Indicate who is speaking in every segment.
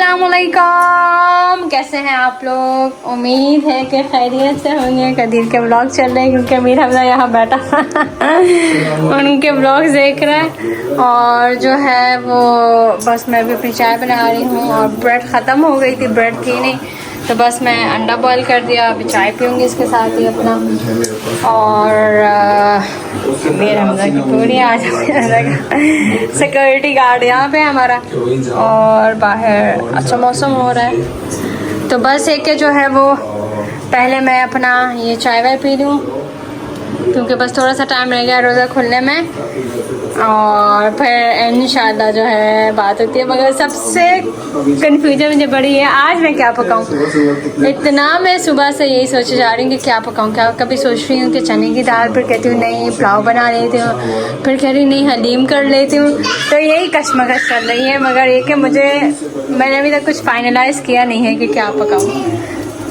Speaker 1: अस्सलामुअलैकुम, कैसे हैं आप लोग। उम्मीद है कि खैरियत से होंगे। कदीर के ब्लॉग चल रहे हैं क्योंकि अमीर हमजा यहाँ बैठा उनके ब्लॉग देख रहे हैं। और जो है वो बस मैं भी अपनी चाय बना रही हूँ और ब्रेड ख़त्म हो गई थी, ब्रेड थी नहीं तो बस मैं अंडा बॉईल कर दिया। अभी चाय पीऊँगी इसके साथ ही अपना। और अमीर हमजा की पूरी आज सिक्योरिटी गार्ड यहाँ पे हमारा। और बाहर अच्छा मौसम हो रहा है तो बस एक के जो है वो पहले मैं अपना ये चाय वाय पी लूँ क्योंकि बस थोड़ा सा टाइम रह गया रोज़ा खुलने में और फिर इंशाल्लाह जो है बात होती है। मगर सबसे कन्फ्यूजन मुझे बड़ी है आज मैं क्या पकाऊँ। इतना मैं सुबह से यही सोचे जा रही हूँ कि क्या पकाऊँ। क्या कभी सोच रही हूँ कि चने की दाल, फिर कहती हूँ नहीं पुलाव बना लेती हूँ, फिर कह रही नहीं हलीम कर लेती हूँ। तो यही कशमकश कर रही है। मगर ये कि मैंने अभी तक कुछ फाइनलाइज़ किया नहीं है कि क्या पकाऊँ।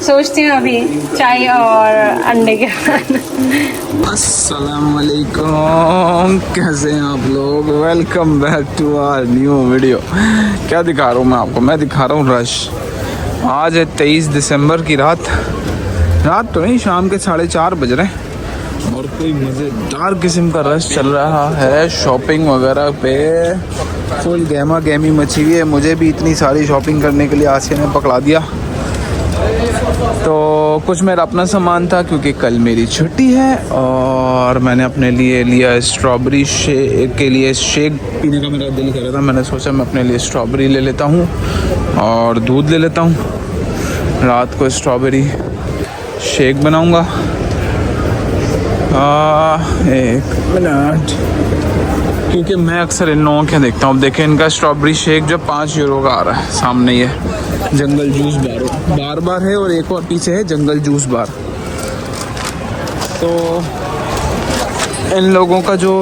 Speaker 1: सोचती हूँ अभी चाय और अंडे के
Speaker 2: अस्सलाम वालेकुम, कैसे हैं आप लोग। Welcome back to our new video. क्या दिखा रहा हूँ मैं आपको, मैं दिखा रहा हूँ रश। आज है 23 दिसंबर की रात तो नहीं, शाम के 4:30 बज रहे हैं और कोई मज़ेदार किस्म का रश चल रहा है। शॉपिंग वगैरह पे फुल गहमा गहमी मची हुई है। मुझे भी इतनी सारी शॉपिंग करने के लिए आसिया ने पकड़ा दिया। तो कुछ मेरा अपना सामान था क्योंकि कल मेरी छुट्टी है और मैंने अपने लिए लिया स्ट्रॉबेरी शेक के लिए। शेक पीने का मेरा दिल कर रहा था, मैंने सोचा मैं अपने लिए स्ट्रॉबेरी ले लेता हूँ और दूध ले लेता हूँ। रात को स्ट्रॉबेरी शेक बनाऊँगा। एक मिनट, क्योंकि मैं अक्सर इन लोगों के देखता हूँ। अब देखें इनका स्ट्रॉबेरी शेक जो 5 यूरो का आ रहा है। सामने ये जंगल जूस बार है और एक और पीछे है जंगल जूस बार। तो इन लोगों का जो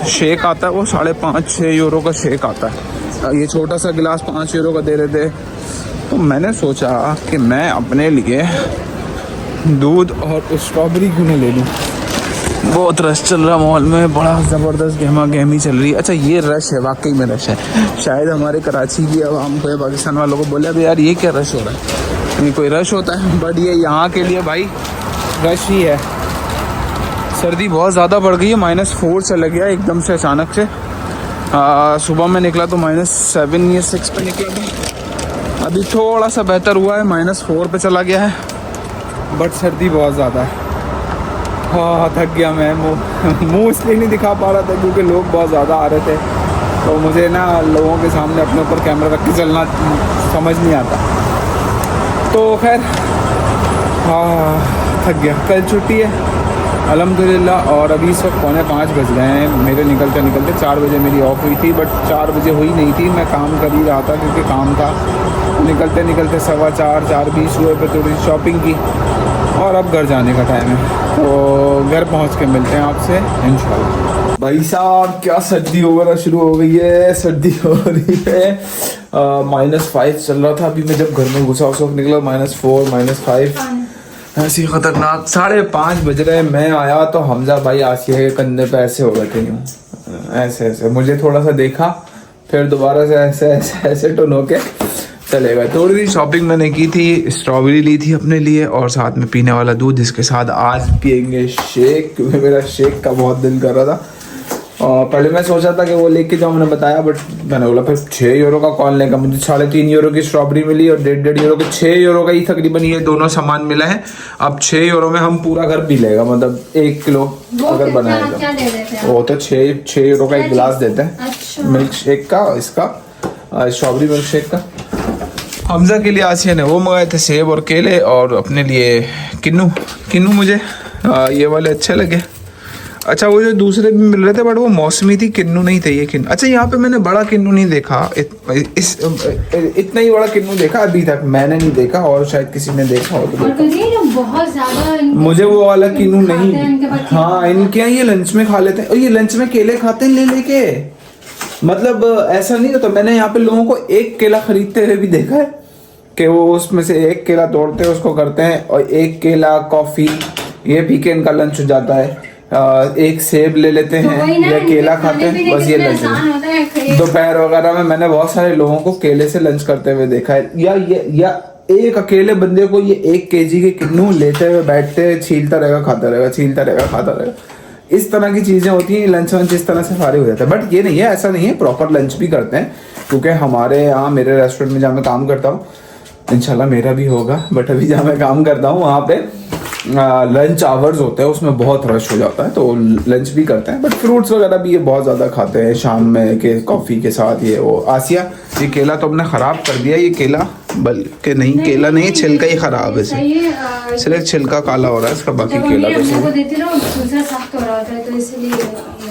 Speaker 2: शेक आता है वो 5.5-6 यूरो का शेक आता है। ये छोटा सा गिलास 5 यूरो का दे रहे थे। तो मैंने सोचा कि मैं अपने लिए दूध और स्ट्रॉबेरी क्यों नहीं ले लूँ। बहुत रश चल रहा मॉल में, बड़ा ज़बरदस्त गहमा गहमी चल रही है। अच्छा ये रश है, वाकई में रश है। शायद हमारे कराची की आवाम को या पाकिस्तान वालों को बोले अभी यार ये क्या रश हो रहा है, नहीं कोई रश होता है बट ये यहाँ के लिए भाई रश ही है। सर्दी बहुत ज़्यादा बढ़ गई है, -4 चला गया एकदम से अचानक से। सुबह में निकला तो -7 या 6 पे निकला था। अभी थोड़ा सा बेहतर हुआ है, -4 पे चला गया है बट सर्दी बहुत ज़्यादा है। हाँ थक गया मैं। मुँह इसलिए नहीं दिखा पा रहा था क्योंकि लोग बहुत ज़्यादा आ रहे थे तो मुझे ना लोगों के सामने अपने ऊपर कैमरा रख के चलना समझ नहीं आता। तो खैर हाँ थक गया। कल छुट्टी है अल्हम्दुलिल्लाह और अभी इस वक्त 4:45 बज गए हैं। मेरे निकलते 4 बजे मेरी ऑफ हुई थी बट 4 बजे हुई नहीं थी। मैं काम कर ही रहा था क्योंकि काम था। निकलते 4:15 हुए पे थोड़ी शॉपिंग की और अब घर जाने का टाइम है तो घर पहुंच के मिलते हैं आपसे इंशाल्लाह। भाई साहब क्या सर्दी वगैरह शुरू हो गई है, सर्दी हो रही है। -5 चल रहा था अभी मैं जब घर में घुसा उस वक्त निकला -4 -5 ऐसी खतरनाक। 5:30 बज रहे मैं आया तो हमजा भाई आसिया के कंधे पे ऐसे हो बैठे यूँ ऐसे मुझे थोड़ा सा देखा फिर दोबारा से ऐसे टोन होके चले गए। थोड़ी सी शॉपिंग मैंने की थी, स्ट्रॉबेरी ली थी अपने लिए और साथ में पीने वाला दूध। इसके साथ आज पियेंगे शेक क्योंकि मेरा शेक का बहुत दिल कर रहा था। और पहले मैं सोचा था कि वो लेके जाऊँ, मैंने बताया बट मैंने बोला फिर 6 यूरो का कौन लेगा। मुझे 3.5 यूरो की स्ट्रॉबेरी मिली और 1.5 यूरो के 6 यूरो का ही तकरीबन ये दोनों सामान मिला है। अब 6 यूरो में हम पूरा घर पी लेगा, मतलब 1 किलो अगर बनाएगा वो तो 6 यूरो का एक गिलास देते हैं मिल्क शेक का, इसका स्ट्रॉबेरी मिल्क शेक का। हमजा के लिए आसिया ने वो मंगाए थे सेब और केले और अपने लिए किन्नू मुझे ये वाले अच्छे लगे। अच्छा वो जो दूसरे भी मिल रहे थे बट वो मौसमी थी, किन्नू नहीं थे ये किन्नू। अच्छा यहाँ पे मैंने बड़ा किन्नू नहीं देखा, इतना ही बड़ा किन्नू देखा अभी तक मैंने नहीं देखा और शायद किसी ने देखा हो तो
Speaker 1: बहुत ज्यादा
Speaker 2: मुझे वो वाला किन्नू नहीं। हाँ इनके यहाँ ये लंच में खा लेते हैं और ये लंच में केले खाते हैं ले लेके। मतलब ऐसा नहीं होता। मैंने यहाँ पे लोगों को एक केला खरीदते हुए भी देखा है कि वो उसमें से एक केला तोड़ते हैं उसको करते हैं और एक केला कॉफी ये पी के इनका लंच हो जाता है। एक सेब ले लेते
Speaker 1: तो
Speaker 2: हैं
Speaker 1: वही ना,
Speaker 2: या केला
Speaker 1: इनके
Speaker 2: खाते
Speaker 1: खाने
Speaker 2: हैं,
Speaker 1: पीने
Speaker 2: बस ये
Speaker 1: कितने
Speaker 2: लंच
Speaker 1: आसान होता है,
Speaker 2: है। दोपहर वगैरह में मैंने बहुत सारे लोगों को केले से लंच करते हुए देखा है, या एक अकेले बंदे को ये 1 kg के किन्नू लेते हुए बैठते, छीलता रहेगा खाता रहेगा, छीलता रहेगा खाता रहेगा। इस तरह की चीजें होती हैं, लंच वंच इस तरह से फारिग हो जाता है। बट ये नहीं है, ऐसा नहीं है, प्रॉपर लंच भी करते हैं, क्योंकि हमारे यहाँ मेरे रेस्टोरेंट में जहाँ मैं काम करता हूँ, इंशाल्लाह मेरा भी होगा, बट अभी जहाँ मैं काम करता हूँ वहाँ पे लंच आवर्स होते हैं, उसमें बहुत रश हो जाता है, तो लंच भी करते हैं। बट फ्रूट्स वगैरह भी ये बहुत ज़्यादा खाते हैं शाम में के कॉफ़ी के साथ। ये वो आसिया, ये केला तो हमने ख़राब कर दिया, ये केला बल्कि नहीं केला नहीं, छिलका ही ख़राब है, सिर्फ छिलका काला हो रहा है इसका, बाकी केला तो सही।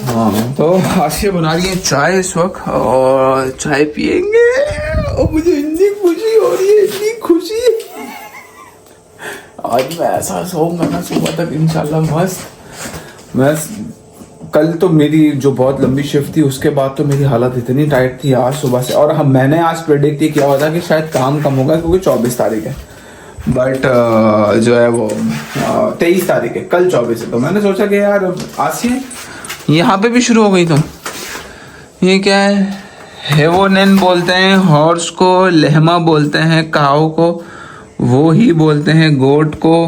Speaker 2: हाँ, तो आसिया बना रही है चाय इस वक्त, और चाय पियेंगे, और मुझे इतनी खुशी हो रही है, इतनी खुशी। आज मैं ऐसा सोऊंगा ना सुबह तक इंशाल्लाह मस्त। मैं कल तो मेरी जो बहुत लंबी शिफ्ट थी, उसके बाद तो मेरी हालत इतनी टाइट थी आज सुबह से, और मैंने आज प्रेडिक्ट ही किया हुआ था कि शायद काम कम होगा, क्योंकि 24 तारीख है, बट जो है वो 23 तारीख है, कल 24 है। तो मैंने सोचा कि यार आसिया यहाँ पे भी शुरू हो गई तुम। ये क्या है? हेवोनेन बोलते हैं हॉर्स को, लहमा बोलते हैं काऊ को, वो ही बोलते हैं गोट को,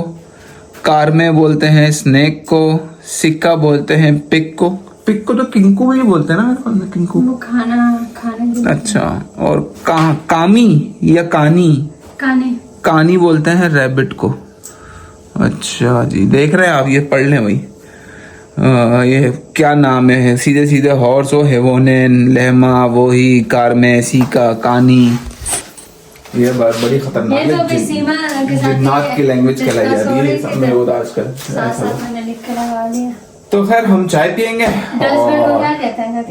Speaker 2: कारमे बोलते हैं स्नेक को, सिक्का बोलते हैं पिक को। पिक को तो किंकू भी बोलते हैं ना मेरे ख्याल में, किंकू खाना। अच्छा, और कामी या कानी बोलते हैं रैबिट को। अच्छा जी, देख रहे हैं आप, ये पढ़ लें भाई। ये क्या नाम है, सीधे सीधे हॉर्स हो, हेवोनेन, लहमा, वोही, कारमे, सीका, कानी। ये बात बड़ी खतरनाक है, जिन्नात की लैंग्वेज कहलाई जा रही है सब में वो आजकल। तो खैर हम चाय पियेंगे।
Speaker 1: डस्टबिन को क्या कहते हैं?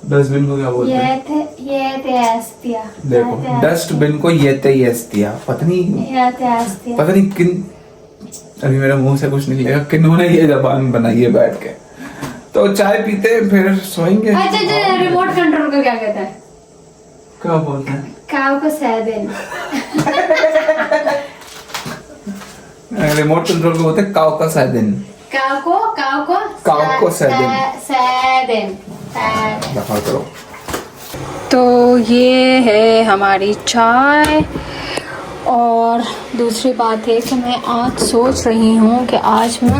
Speaker 2: डस्टबिन को क्या बोलते हैं? देखो, डस्टबिन को येस्तिया, पता नहीं किन, अभी मेरे मुंह से कुछ निकलेगा, किन्होंने ये जबान बनाई है बैठ के। तो चाय पीते फिर सोएंगे।
Speaker 1: अच्छा, रिमोट कंट्रोल को क्या कहते हैं?
Speaker 2: क्या बोलते हैं?
Speaker 1: काऊ को सैदेन।
Speaker 2: रिमोट कंट्रोल को बोलते हैं काऊ का सैदेन। काऊ को सैदेन। दफा करो।
Speaker 1: तो ये है हमारी चाय, और दूसरी बात है कि मैं आज सोच रही हूँ कि आज मैं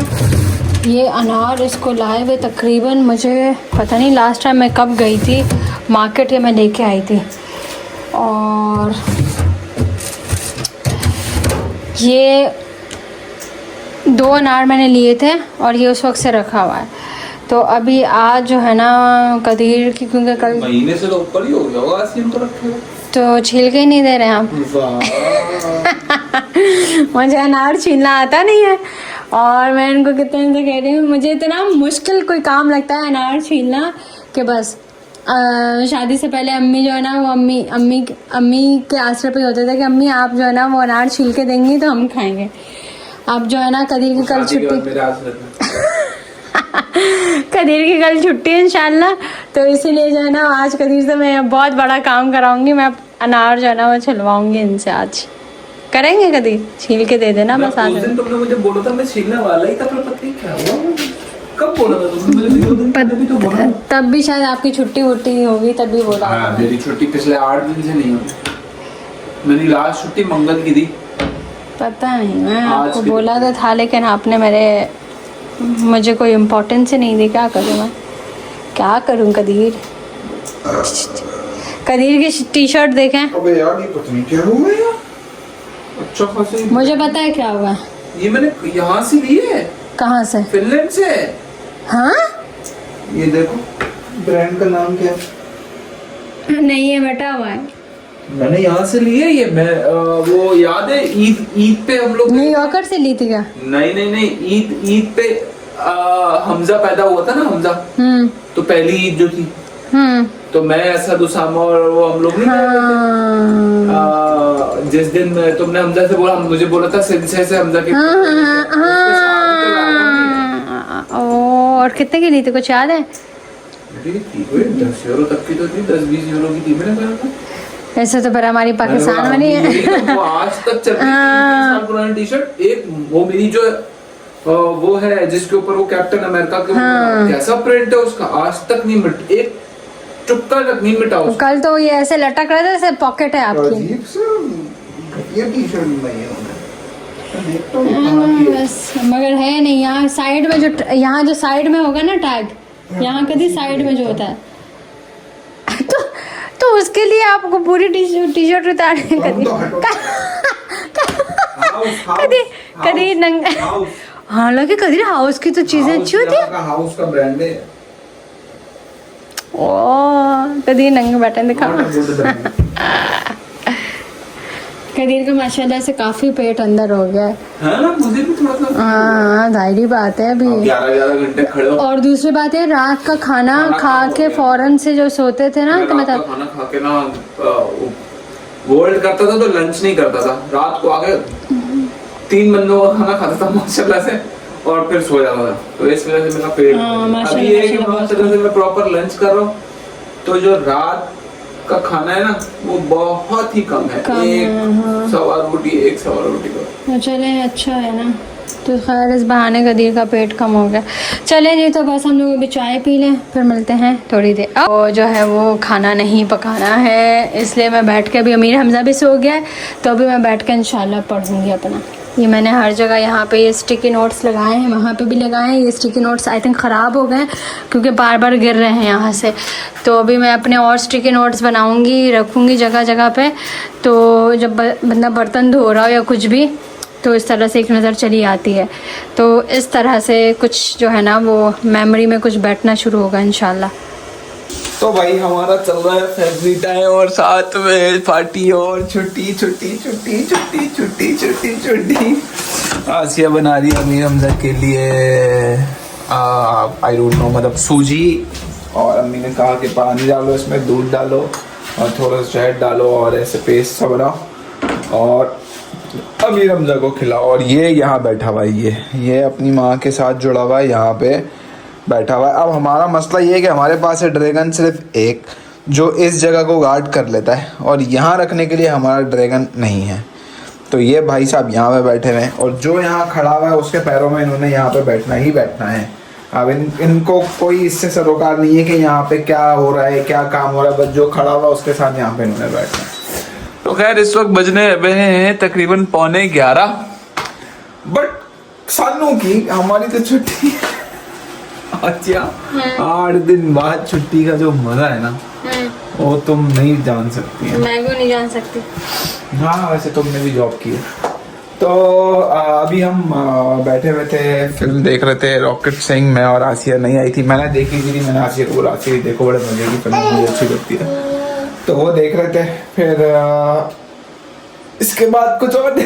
Speaker 1: ये अनार इसको लाए हुए तकरीबन, मुझे पता नहीं लास्ट टाइम मैं कब गई थी मार्केट, या मैं लेके आई थी, और ये 2 अनार मैंने लिए थे, और ये उस वक्त से रखा हुआ है। तो अभी आज जो है ना कदीर की, क्योंकि कल
Speaker 2: महीने से तो ऊपर ही हो गया होगा आसिम को रखे हुए,
Speaker 1: तो छील के ही नहीं दे रहे हैं आप। मुझे अनार छीलना आता नहीं है, और मैं इनको कितने दिन से कह रही हूँ, मुझे इतना मुश्किल कोई काम लगता है अनार छीलना कि बस। शादी से पहले अम्मी जो है ना, वो अम्मी के आसरे पे होते थे कि अम्मी आप जो है ना वो अनार छील के देंगी तो हम खाएंगे। अब जो है ना कदीर की कल छुट्टी है इंशाल्लाह, तो इसीलिए जो है ना आज कदीर से मैं बहुत बड़ा काम कराऊंगी, मैं अनार जो है ना वो छिलवाऊंगी इनसे। आज करेंगे कदीर, छील के दे देना बस। आज
Speaker 2: तुमने मुझे बोला था मैं छीलने वाला ही था, पर पता नहीं क्या हुआ, कब बोला था तुमने? मुझे 2 दिन पहले भी तो बोला,
Speaker 1: तब भी शायद आपकी छुट्टी होगी तभी बोला।
Speaker 2: हाँ, मेरी छुट्टी पिछले 8 दिन से नहीं हुई, मेरी लास्ट छुट्टी मंगल की थी।
Speaker 1: पता नहीं, मैं आपको बोला तो था, लेकिन आपने मुझे कोई इम्पोर्टेंस ही नहीं दी। क्या करूँ मैं, क्या करूँ? कदीर की टी शर्ट देखें।
Speaker 2: अबे यार, ये पता नहीं क्या हुआ यार, अच्छा खासी।
Speaker 1: मुझे पता है क्या हुआ,
Speaker 2: ये मैंने यहाँ से ली है। कहाँ से? फिनलैंड से।
Speaker 1: हाँ,
Speaker 2: ये देखो, ब्रांड का नाम क्या है?
Speaker 1: नहीं, ये बटा हुआ है,
Speaker 2: मैंने यहाँ से ली है ये। मैं वो याद है ईद पे हम लोग
Speaker 1: न्यूयॉर्कर से ली थी क्या?
Speaker 2: नहीं, ईद पे हमजा पैदा हुआ था ना, हमजा। तो पहली ईद जो थी, तो मैं असद उसामा और वो हम लोग जिस दिन तुमने हमजा से बोला, मुझे बोला था सिलसिले से हमजा के।
Speaker 1: और कितने की ली थी, कुछ याद है?
Speaker 2: 10 यूरो तक की तो थी, 10-20 यूरो की थी मैंने कहा।
Speaker 1: ऐसे तो पर हमारी पाकिस्तान में नहीं है।
Speaker 2: तो आज तक चल रही है पुरानी टी शर्ट। एक वो मेरी जो वो है जिसके ऊपर वो कैप्टन अमेरिका के कैसा प्रिंट है उसका, आज तक नहीं मिट, एक चुपका तक नहीं मिटा उसका।
Speaker 1: कल तो ये ऐसे लटक रहे थे जैसे पॉकेट है आपकी।
Speaker 3: अजीब सा ये टी-शर्ट में है
Speaker 1: बस मगर है नहीं, यहाँ साइड में जो यहाँ जो साइड में होगा ना टैग, यहाँ कभी साइड में जो होता है तो उसके लिए आपको पूरी टी शर्ट उतारने कभी नंग। हालांकि कभी हाउस की तो चीजें अच्छी होती है,
Speaker 3: हाउस का ब्रांड है।
Speaker 1: ओ कभी नंगे बटन दिखा। कदीर का माशाल्लाह से काफी पेट अंदर हो गया
Speaker 2: है ना, मुझे भी थोड़ा सा।
Speaker 1: हाँ जाहिर बात है अभी
Speaker 2: 11 घंटे खड़े हो।
Speaker 1: और दूसरी बात है रात का खाना खा के फौरन से जो सोते थे ना, तो मतलब
Speaker 2: खाना खा के ना वर्ल्ड करता था तो लंच नहीं करता था, रात को आके 3 बंदों का खाना खाता था माशाल्लाह से और फिर सो जाता था। तो इस वजह से मेरा पेट अभी ये है कि माशाल्लाह से मैं प्रॉपर लंच कर रहा हूँ, तो जो रात का खाना है ना वो बहुत ही कम है, एक सवा रोटी का।
Speaker 1: चले अच्छा है ना, तो खैर इस बहाने कदीर का पेट कम हो गया। चले जी तो बस हम लोग अभी चाय पी लें, फिर मिलते हैं थोड़ी देर। और जो है वो खाना नहीं पकाना है, इसलिए मैं बैठ के, अभी अमीर हमजा भी सो गया है तो अभी मैं बैठ के इंशाल्लाह पढ़ूँगी अपना। ये मैंने हर जगह यहाँ पे ये स्टिकी नोट्स लगाए हैं, वहाँ पे भी लगाए हैं। ये स्टिकी नोट्स आई थिंक ख़राब हो गए क्योंकि बार बार गिर रहे हैं यहाँ से, तो अभी मैं अपने और स्टिकी नोट्स बनाऊँगी, रखूँगी जगह जगह पे, तो जब बंदा बर्तन धो रहा हो या कुछ भी तो इस तरह से एक नज़र चली आती है। तो इस तरह से कुछ जो है ना वो मेमोरी में कुछ बैठना शुरू होगा इंशाल्लाह।
Speaker 2: तो भाई हमारा चल रहा है फैमिली टाइम और साथ में पार्टी और छुट्टी छुट्टी छुट्टी छुट्टी छुट्टी छुट्टी छुट्टी। आसिया बना रही है अमीर हमजा के लिए आई डोंट नो मतलब सूजी, और अम्मी ने कहा कि पानी डालो इसमें, दूध डालो और थोड़ा सा शहद डालो और ऐसे पेस्ट सा बनाओ और अमीर हमजा को खिलाओ। और ये यहाँ बैठा हुआ है, ये अपनी माँ के साथ जुड़ा हुआ है, यहाँ पे बैठा हुआ है। अब हमारा मसला ये है कि हमारे पास है ड्रैगन सिर्फ एक, जो इस जगह को गार्ड कर लेता है, और यहाँ रखने के लिए हमारा ड्रैगन नहीं है। तो ये भाई साहब यहाँ पे बैठे हुए हैं और जो यहाँ खड़ा हुआ है उसके पैरों में इन्होंने यहाँ पे बैठना ही बैठना है। अब इनको कोई इससे सरोकार नहीं है कि यहाँ पे क्या हो रहा है, क्या काम हो रहा है, बस जो खड़ा हुआ उसके साथ यहाँ पे इन्होंने बैठना है। तो खैर इस वक्त बजने रहे हैं तकरीबन 11:15, बट सानू की हमारी तो छुट्टी। अच्छा 8 दिन बाद छुट्टी का जो मजा है ना वो तुम नहीं जान सकती है।
Speaker 1: मैं भी नहीं जान सकती।
Speaker 2: हाँ वैसे तुमने भी जॉब की है। तो अभी हम बैठे हुए थे, फिल्म देख रहे थे रॉकेट सिंह, मैं और आसिया नहीं आई थी, मैंने देखी थी, मैंने आसिया को बोला आसिया देखो बड़े मजे की फिल्म, मुझे अच्छी लगती है, तो वो देख रहे थे। फिर इसके बाद कुछ और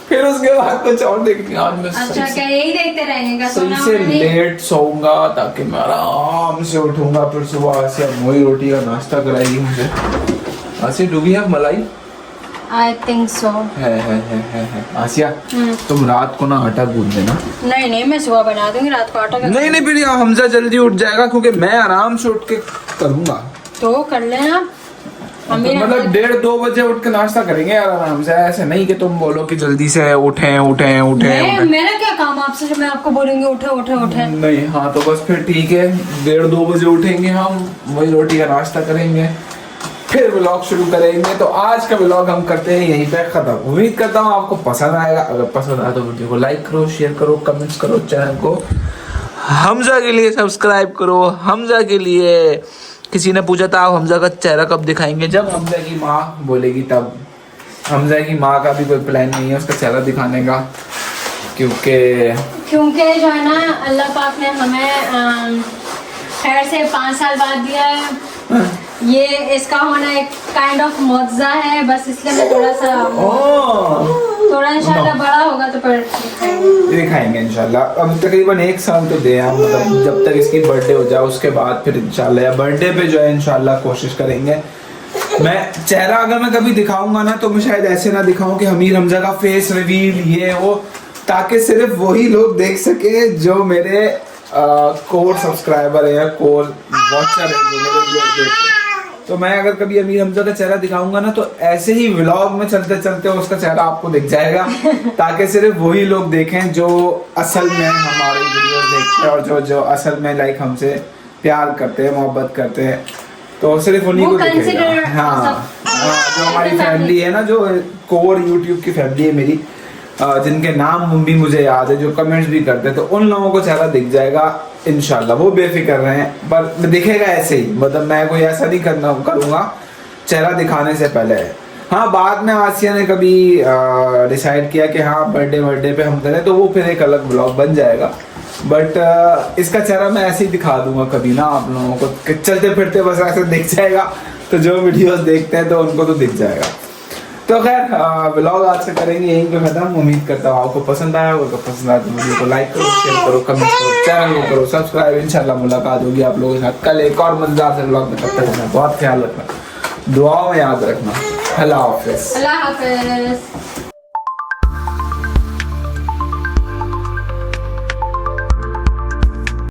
Speaker 2: फिर उसके बाद कुछ और देखनी। आज मैं
Speaker 1: अच्छा क्या यही देखते रहेंगे?
Speaker 2: सही से लेट सोऊंगा ताकि मैं आराम से उठूंगा, फिर सुबह आसिया मोई रोटी का नाश्ता कराएगी मुझे। आसिया डू वी हैव मलाई?
Speaker 1: I think so.
Speaker 2: है। आसिया तुम रात को ना आटा गूंद देना।
Speaker 1: नहीं मैं सुबह बना दूंगी, रात को आटा
Speaker 2: नहीं फिर हमजा जल्दी उठ जाएगा क्योंकि मैं आराम से उठ के करूंगा।
Speaker 1: तो कर लेना,
Speaker 2: मतलब 1:30-2 बजे उठ के नाश्ता करेंगे यार आराम से। ऐसे नहीं कि तुम बोलो कि जल्दी से उठे।
Speaker 1: मेरा क्या काम आपसे जब मैं आपको बोलूंगी उठे।
Speaker 2: नहीं हाँ तो बस फिर ठीक है, 1:30-2 बजे उठेंगे हम, वही रोटी का नाश्ता करेंगे, फिर व्लॉग शुरू करेंगे। तो आज का व्लॉग हम करते हैं यहीं पे खत्म। उम्मीद करता हूँ आपको पसंद आएगा। अगर पसंद आया तो वीडियो को लाइक करो, शेयर करो, कमेंट्स करो, चैनल को हमजा के लिए सब्सक्राइब करो। हमजा के लिए किसी ने पूछा था आप हमजा का चेहरा कब दिखाएंगे, जब हमजा की माँ बोलेगी तब। हमजा की माँ का भी कोई प्लान नहीं है उसका चेहरा दिखाने का, क्योंकि
Speaker 1: जो है ना अल्लाह पाक ने हमें खैर से 5 साल बाद दिया है। ये इसका होना एक काइंड ऑफ मौजज़ा है, बस इसलिए मैं थोड़ा इंशाल्लाह बड़ा होगा तो फिर
Speaker 2: दिखाएंगे इंशाल्लाह। अब तकरीबन 1 साल तो दे हम, मतलब जब तक इसकी बर्थडे हो जाए उसके बाद फिर इंशाल्लाह, या बर्थडे पे जो है इंशाल्लाह कोशिश करेंगे। मैं चेहरा अगर मैं कभी दिखाऊंगा ना तो मैं शायद ऐसे ना दिखाऊं कि अमीर हमजा का फेस रिवील ये वो, ताकि सिर्फ वही लोग देख सके जो मेरे कोर सब्सक्राइबर है या कोर वॉचर है, जो मेरे व्लॉग देखते हैं। तो मैं अगर कभी अमीर हमजा का चेहरा दिखाऊंगा ना, तो ऐसे ही व्लॉग में चलते चलते उसका चेहरा आपको दिख जाएगा, ताकि सिर्फ वही लोग देखें जो असल में हमारे वीडियोस देखते हैं और जो असल में लाइक हमसे प्यार करते हैं, मोहब्बत करते हैं, तो सिर्फ उन्हीं को दिखेगा। हाँ, जो हमारी फैमिली है ना, जो कोर यूट्यूब की फैमिली है मेरी, जिनके नाम भी मुझे याद है, जो कमेंट्स भी करते हैं, तो उन लोगों को चेहरा दिख जाएगा इंशाल्लाह। वो बेफिक्र रहे हैं, पर दिखेगा ऐसे ही, मतलब मैं कोई ऐसा नहीं करूँगा चेहरा दिखाने से पहले। हाँ, बाद में आसिया ने कभी डिसाइड किया कि हाँ बर्थडे पे हम करें, तो वो फिर एक अलग ब्लॉग बन जाएगा। बट इसका चेहरा मैं ऐसे ही दिखा दूंगा कभी ना आप लोगों को, चलते फिरते बस ऐसे दिख जाएगा, तो जो वीडियोस देखते हैं तो उनको तो दिख जाएगा। तो खैर व्लॉग आज से करेंगे यहीं पे खत्म। उम्मीद करता हूँ आपको पसंद आया होगा। पसंद आया तो वीडियो को लाइक करो, शेयर करो, कमेंट करो, चैनल को करो सब्सक्राइब। इंशाल्लाह मुलाकात होगी आप लोगों के साथ कल एक और मजेदार से व्लॉग में। तब तक अपना बहुत ख्याल रखना, दुआओं में याद रखना। अल्लाह हाफिज़।
Speaker 1: अल्लाह हाफिज़।